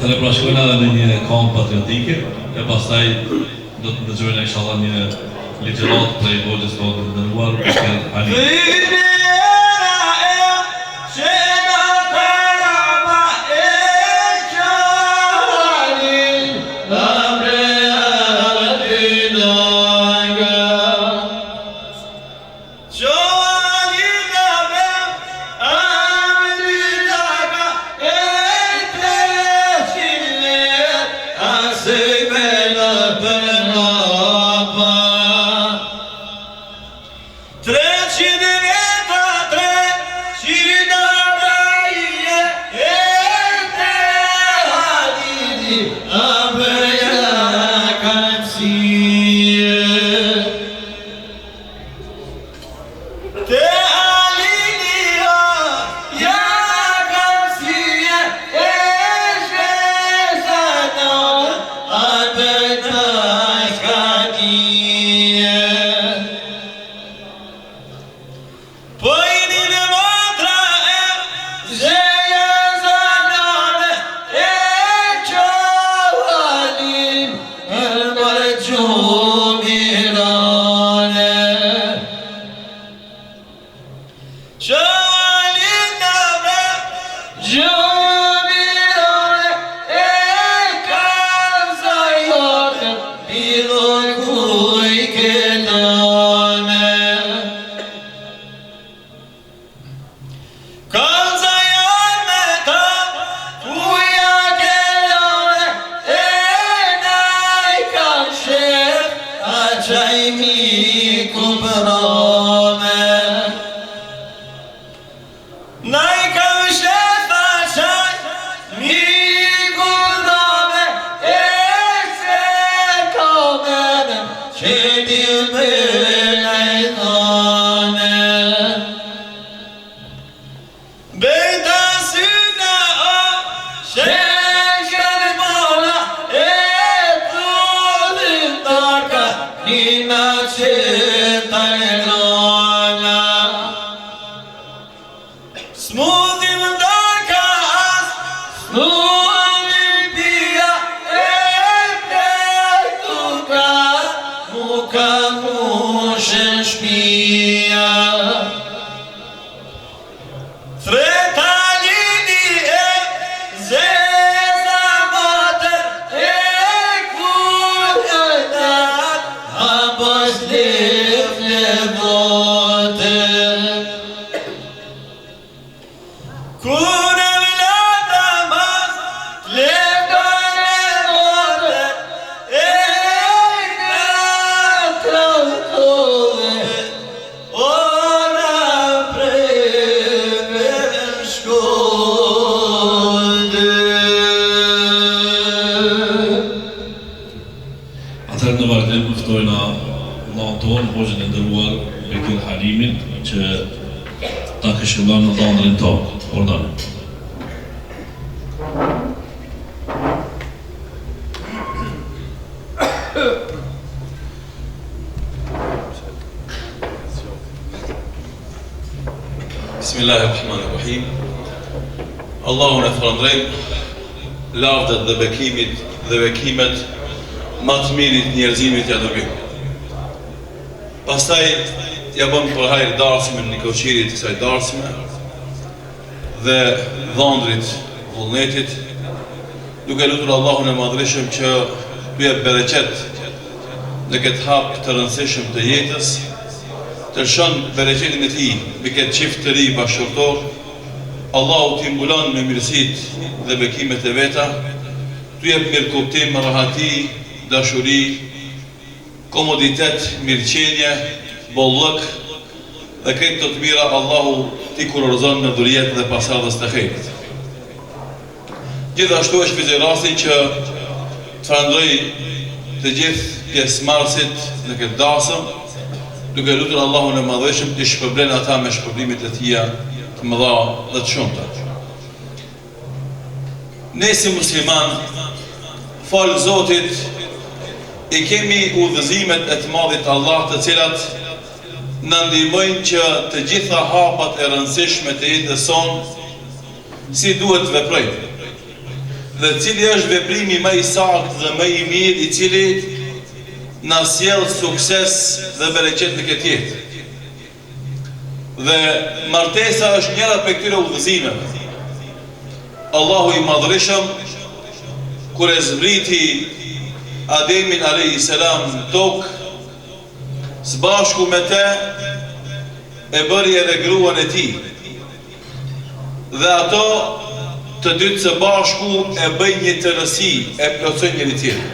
Atëre pra shkojnë edhe në një këngë patriotike e pastaj do të dëgjojnë inshallah një ligjërat prej Hoxhës tonë të nderuar Mushkil Ali. Bismillahirrahmanirrahim. Allahun e falënderojmë, lavdat dhe bekimit dhe bekimet më të mirit njerëzimit ja dërgoj. Pastaj ja bëm për hajër darsimin në koqirit të kësaj darsime dhe dhëndrit vullnetit, duke lutur Allahun e madhreshëm që t'u jap bereqet në këtë hap të rëndësishëm të jetës, të lëshon bereqetin e tij me këtë çift të ri bashkëtorë. Allahu t'i mbulon me mirësit dhe bekimet e veta, t'u jep mirëkuptim, rahati, dashuri, komoditet, mirëqenje, bollëk dhe këtë të mira Allahu t'i kurorëzon në dhurijet dhe pasardhës të khejrit. Gjithashtu është vizë rasti që të falënderoj të gjithë pjesëmarrësit në këtë dasëm, duke lutur Allahun e madhëshëm të shpërblen ata me shpërblimit e tia të mëdha dhe të shumta. Ne si musliman, falë Zotit, i kemi udhëzimet e të madhit Allah, të cilat na ndihmojnë që të gjitha hapat e rëndësishme të jetës sonë si duhet veprojnë, dhe cili është veprimi më i saktë dhe më i mirë, i cili na sjell sukses dhe bereqet në këtë jetë. Dhe martesa është njëra prej këtyre udhëzimeve. Allahu i madhërishëm, kur e zbriti Ademin a.s. në tokë, së bashku me te e bëri edhe gruan e tij. Dhe ato të dytë së bashku e bëjnë një tërësi, e plotësojnë njëri tjetrin.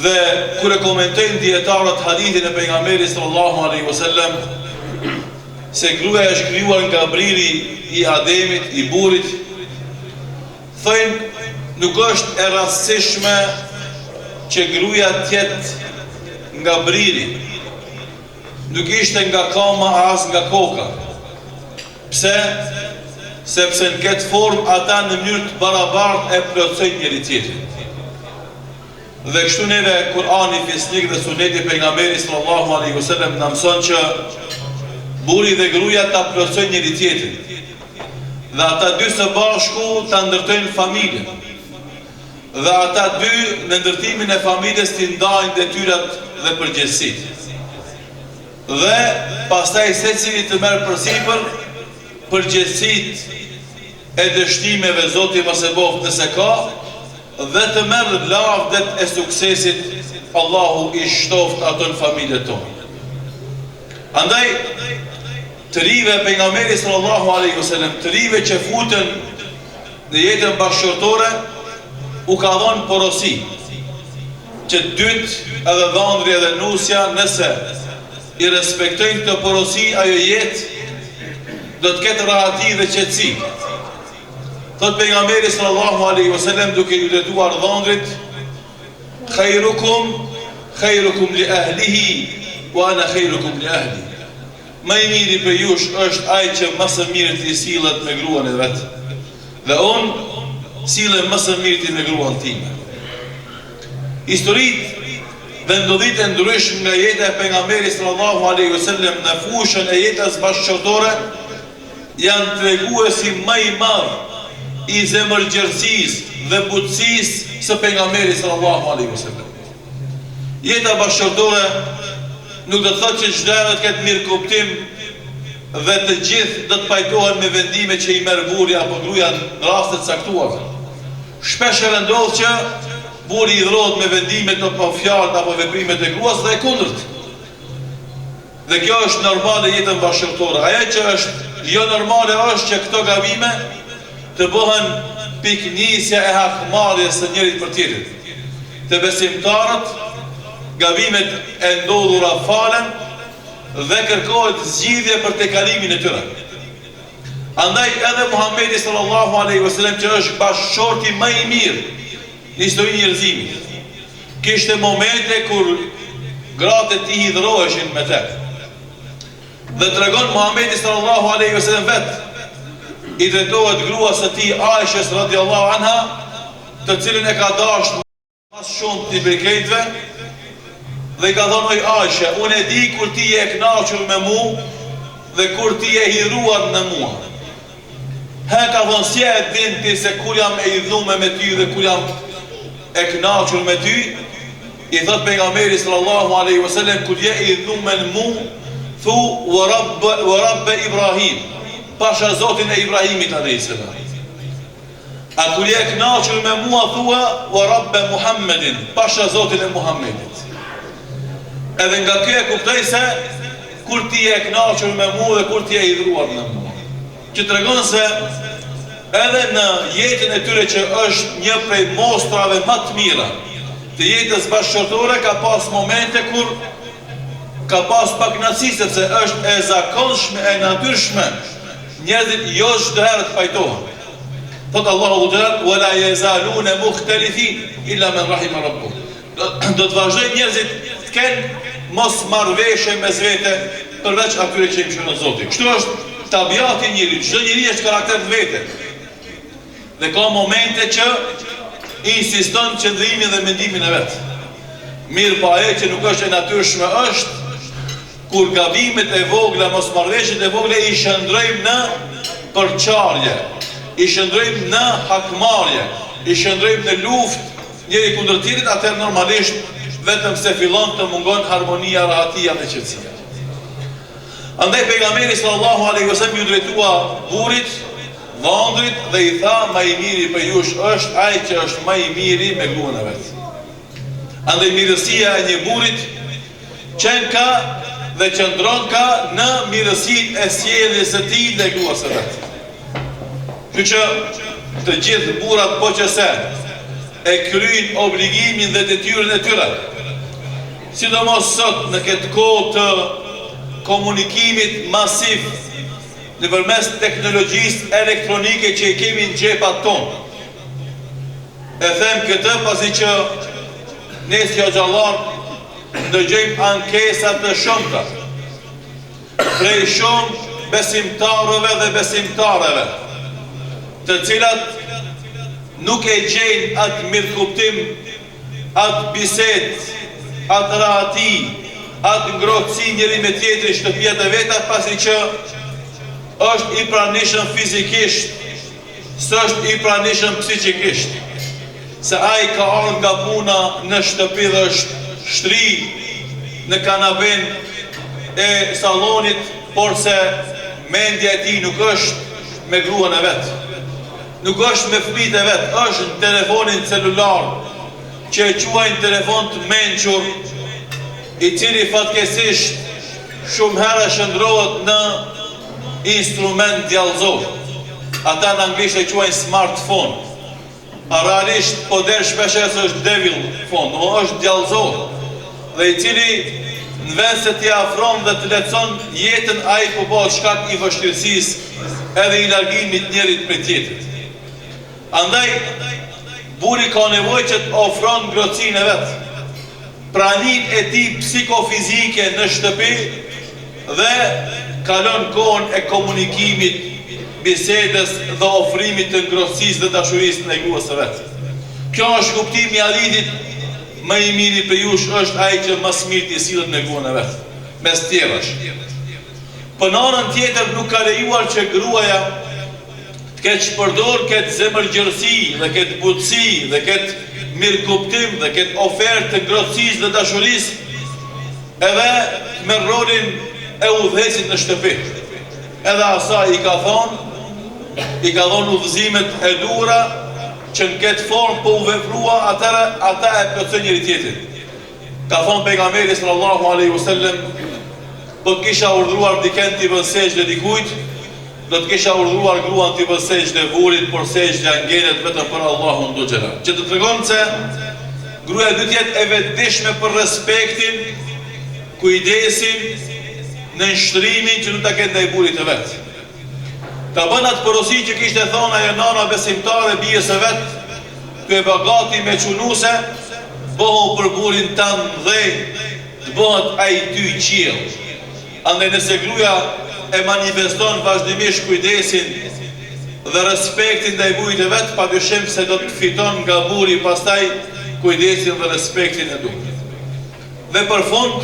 Dhe kur e komentojnë dietarët hadithin e pejgamberit sallallahu alaihi wasallam se gruaja është krijuar nga briri i Ademit, i burrit, thënë nuk është e rastësishme që gruaja të jetë nga briri, nuk ishte nga kama as nga koka. Pse? Sepse në këtë formë ata në mënyrë të barabartë e plotësojnë njëri tjetrin. Dhe kështu neve Kur'ani fisnik dhe suneti pejgamberit sallallahu alaihi wasallam na mëson që burri dhe gruaja ta plotësojnë njëri tjetrin. Dhe ata dy së bashku ta ndërtojnë familjen. Dhe ata dy në ndërtimin e familjes t'i ndajnë detyrat dhe përgjegjësitë. Dhe pastaj secili të merr përsipër përgjegjësitë e dështimeve Zoti mos e bof nëse ka, dhe të merë lavdet e suksesit, Allahu i shtoft ato në familjet tonë. Andaj, të rive pejgamberi sallallahu alaihi wasallam, të rive që futen në jetën bashkëtorë, u ka dhënë porosi, që dytë edhe dhëndri edhe nusja, nëse i respektojnë këtë porosi, ajo jetë do të ketë rahati dhe qetësi. Thot pejgamberi sallallahu alaihi wasallam duke i drejtuar dhëndrit, khairukum khairukum li ahlihi wa ana khairukum li ahli. Më i miri për jush është ai që më së miri i sillet me gruan e vet. Dhe unë silem më së miri me gruan time. Historitë dhe ndodhit e ndryshme nga jeta e pejgamberit sallallahu alaihi wasallam në fushën e jetës bashkëqortore janë treguesi më i madh i zemërgjërësisë dhe butësisë së pejgamberit sallallahu alaihi wasallam. Jeta bashkëqortore nuk do të thotë që çdo herë të ketë mirë kuptim dhe të gjithë do të pajtohen me vendime që i merr burri apo gruaja në raste të caktuara. Shpesh ndodh që burri i dhrohet me vendimet apo fjalët apo veprimet e gruas dhe e kundërt. Dhe kjo është normale jetën bashkëqortore. Ajo që është jo normale është që këto gabime të bëhen piknisja e hakmarrjes së njërit për tjetrin. Të besimtarët gabimet e ndodhura falen dhe kërkohet zgjidhje për te kalimin e tyre. Andaj edhe Muhamedi sallallahu alaihi wasallam që është bashkëshorti më i mirë në historinë e njerëzimit, kishte momente kur gratë e tij hidhroheshin me të. Dhe tregon Muhamedi sallallahu alaihi wasallam vet i drejtohet gruas së tij Aishës radhiyallahu anha, të cilën e ka dashur mas shumë të briketve, dhe i ka thonë oj Aisha, unë e di kur ti e kënaqur me mu dhe kur ti e hidhruar në mua. He ka thonë si e din ti se kur jam e hidhnuar me ty dhe kur jam e kënaqur me ty, i thot pejgamberi sallallahu alaihi wasallam kur je i hidhnuar me mu, thu wa rabb Ibrahim, pasha Zotin e Ibrahimit alayhis salam. A kur je e kënaqur me mua thua wa rabb Muhammedin, pasha Zotin e Muhammedit. Edhe nga kjo e kuptoj se kur ti e kënaqur me mua dhe kur ti e hidhruar me mua. Që tregon se edhe në jetën e tyre që është një prej mostrave më të mira të jetës bashkëqortore ka pas momente kur ka pas pak kënaqësi sepse është e zakonshme e natyrshme njerëzit jo çdo herë të pajtohen. Thot Allahu Jalla wa la yazaluna mukhtalifin illa man rahima rabbuk. Do të vazhdojnë njerëzit të kenë mos marrëveshje mes vete përveç atyre që i mëshiron Zoti. Kështu është tabiati i njeriut. Çdo njeri është karakter të vetë. Dhe ka momente që insiston qëndrimin dhe mendimin e vet. Mirë pa ajo që nuk është e natyrshme është kur gabimet e vogla, mosmarrëveshjet e vogla i shndrojmë në përçarje, i shndrojmë në hakmarrje, i shndrojmë në luftë njëri kundër tjetrit, atëherë normalisht vetëm se fillon të mungon harmonia, rahatia dhe qetësia. Andaj pejgamberi sallallahu alaihi wasallam ju drejtua burrit, vëndrit dhe i tha më i miri për jush është ai që është më i miri me gruan e vet. Andaj mirësia e një burrit qen ka dhe qëndron ka në mirësinë e sjelljes së tij dhe gruas së vet. Kështu që të gjithë burrat po që se e kryjnë obligimin dhe detyrën e tyre, sidomos sot në këtë kohë të komunikimit masiv nëpërmes teknologjisë elektronike që i kemi në xhepat tonë. E them këtë pasi që ne si xhallar ndëgjojmë ankesa të shumta prej shumë besimtarëve dhe besimtareve, të cilat nuk e gjejnë atë mirë kuptim, atë bisedë, atë rahati, atë ngrohtësi njëri me tjetrin shtëpiat e veta, pasi që është i pranishëm fizikisht, s'është i pranishëm psikikisht. Se ai ka ardhur nga puna në shtëpi dhe është shtri në kanapen e sallonit, por se mendja e tij nuk është me gruan e vet. Nuk është me fëmijët e vet, është në telefonin celular, që e quajnë telefon të mençur, i cili fatkeqësisht shumë herë shndrohet në instrument djallëzor. Ata në anglisht e quajnë smartphone. A realisht po der shpesher se është devil phone, është djallëzor, dhe i cili në vend se t'i afron dhe të lehtëson jetën, ai po bëhet shkak i vështirësisë edhe i largimit njërit prej tjetrit. Andaj, buri ka nevojë që të ofron ngrohtësinë e vet. pranin e tij psikofizike në shtëpi dhe kalon kohën e komunikimit, bisedës dhe ofrimit të ngrohtësisë dhe dashurisë në gruas së vet. Kjo është kuptimi i hadithit, më i miri për jush është ai që më së miri sillet me gruan e vet, mes tjerash. Për në anën tjetër nuk ka lejuar që gruaja të ketë shpërdor këtë zemërgjërsi dhe këtë butësi dhe këtë mirëkuptim dhe këtë ofertë të ngrohtësisë dhe dashurisë edhe me rolin e udhëheqësit në shtëpi. Edhe asaj i ka thonë udhëzimet e duhura që në këtë formë po u vepruar, atëra ata e plotësojnë njëri tjetrin. Ka thonë pejgamberi sallallahu alaihi wasallam, po të kisha urdhëruar dikën t'i bën sejdë dikujt, do të kisha urdhëruar gruan t'i bën sejdë vullit, por sejdja ngelet vetëm për Allahun do xhelal. Që të tregon se gruaja duhet të jetë e vetëdijshme për respektin, kujdesin, në nshtrimin që nuk ta ketë ndaj burrit të vet. Ka bën atë porosi që kishte thonë ajo nana besimtare bijes së vet, tu e bagati me çunuse, bëhu për burrin tënd dhe të bëhet ai ty qiell. Andaj nëse gruaja e manifeston vazhdimisht kujdesin dhe respektin ndaj burrit të vet, padyshim se do të fiton nga burri pastaj kujdesin dhe respektin e duhur. Dhe për fund,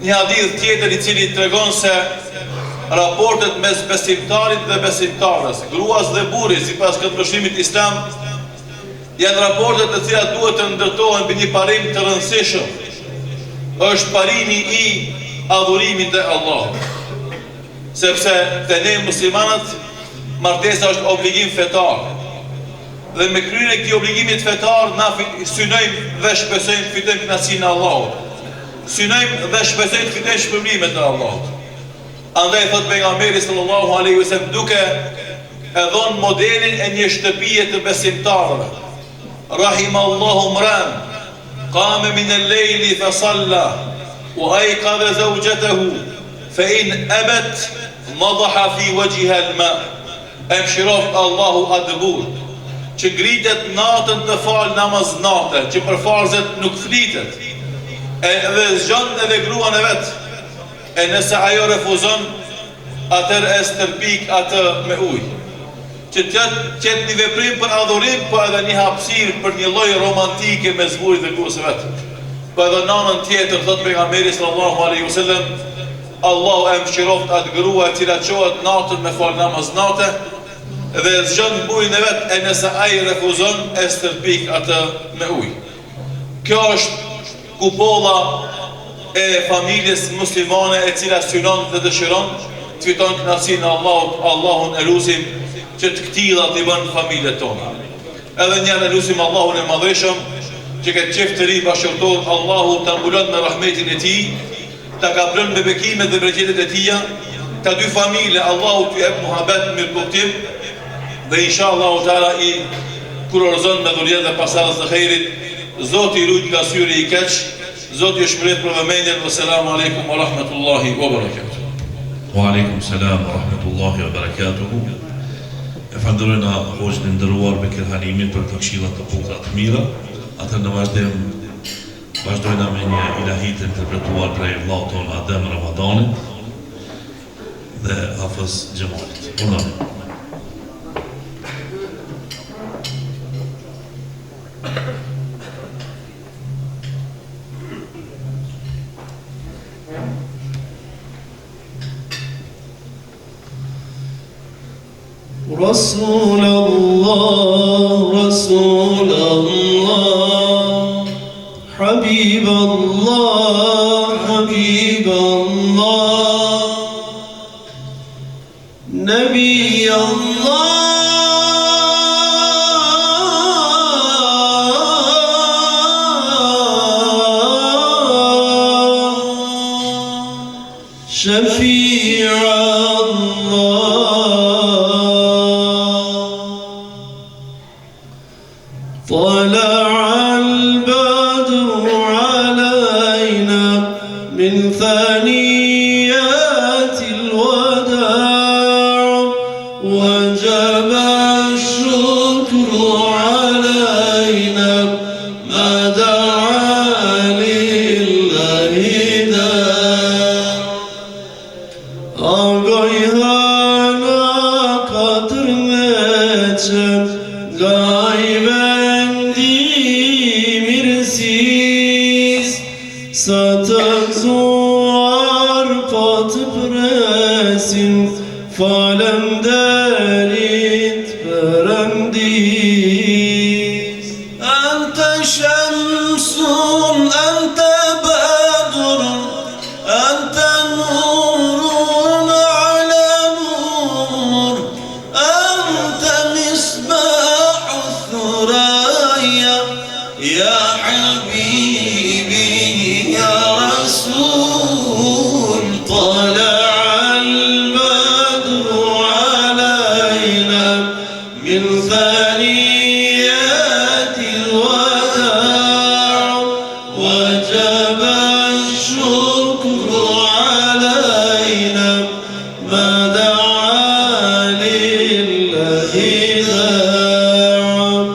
një hadith tjetër i cili tregon se raportet mes besimtarit dhe besimtarës, gruas dhe burrit sipas këndvështrimit islam, janë raportet të cilat duhet të ndërtohen mbi një parim të rëndësishëm. Është parimi i adhurimit te Allahu. Sepse te ne muslimanët martesa është obligim fetar. Dhe me kryen e këtij obligimit fetar na synojmë dhe shpresojmë të fitojmë kënaqësinë e Allahut. Synojmë dhe shpresojmë të fitojmë shpërblimet e Allahut. Andaj thot pejgamberi sallallahu alaihi wasallam, duke e dhënë modelin e një shtëpie të besimtarëve. Rahimallahu mran qama min al-layli fa salla wa ayqadha zawjatahu fa in abat nadaha fi wajhiha al-ma. Emshiroft Allahu adbur, që ngritet natën të fal namaz natë, që për farzet nuk flitet, edhe zgjon edhe gruan e vet. E nëse ajo refuzon, atër e stërpik atë me ujë. Që tjetë një veprim për adhurim, po edhe një hapësirë për një lloj romantike me zburit dhe gruas së vet. Po edhe nanën tjetër, thot pejgamberi sallallahu alaihi wasallam, Allahu e mëshiroft atë grua e cila qohet natën me fal namaz natë, dhe zgjon bujën e vet, e nëse ai refuzon, e stërpik atë me ujë. Kjo është kupolla e familjes muslimane e cila synon dhe dëshiron të fiton kënaqësinë e Allahut. Allahun e lutim që të këtilla t'i bën familjet tona. Edhe një lutim Allahun e madhëshëm që këtë çift të ri bashkëtorë Allahu ta mbulon me rahmetin e tij, ta kaplon me bekimet dhe bereqetet e tija, ta dy familje Allahu t'u jep muhabet, mirëkuptim dhe inshallah taala i kurorëzon me dhurjet dhe pasardhës të xherit. Zoti i rujt nga syri i keq, Zoti ju shpëret për vëmendjen. Wassalamu alaikum wa rahmatullahi wa barakatuh. Wa alaikum salam wa rahmatullahi wa barakatuh. E falenderojna hoxhin e nderuar me kërhanimin për të këshillat të bukura të mira. Atë në vazhdojna me një ilahi të interpretuar prej vllaut ton Adem Ramadanit dhe Hafiz Xhemalit. Unë رسول الله رسول الله حبيب الله حبيب الله نبي الله شفيع طلع البدر علينا من ثنيات الوداع وجب الشكر علينا ما دعا mirësis, sa të gëzuar po të presin, falemderit Perëndis. Anta shamsun, anta badrun, anta nurun ala nur, anta misbahu thuraya, ya habibi ya rasul. طلع البدر علينا من ثنيات الوداع وجب الشكر علينا ما دعا لله داع.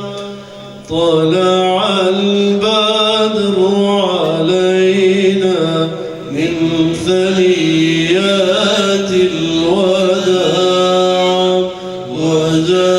طلع البدر علينا من ثنيات الوداع وجاء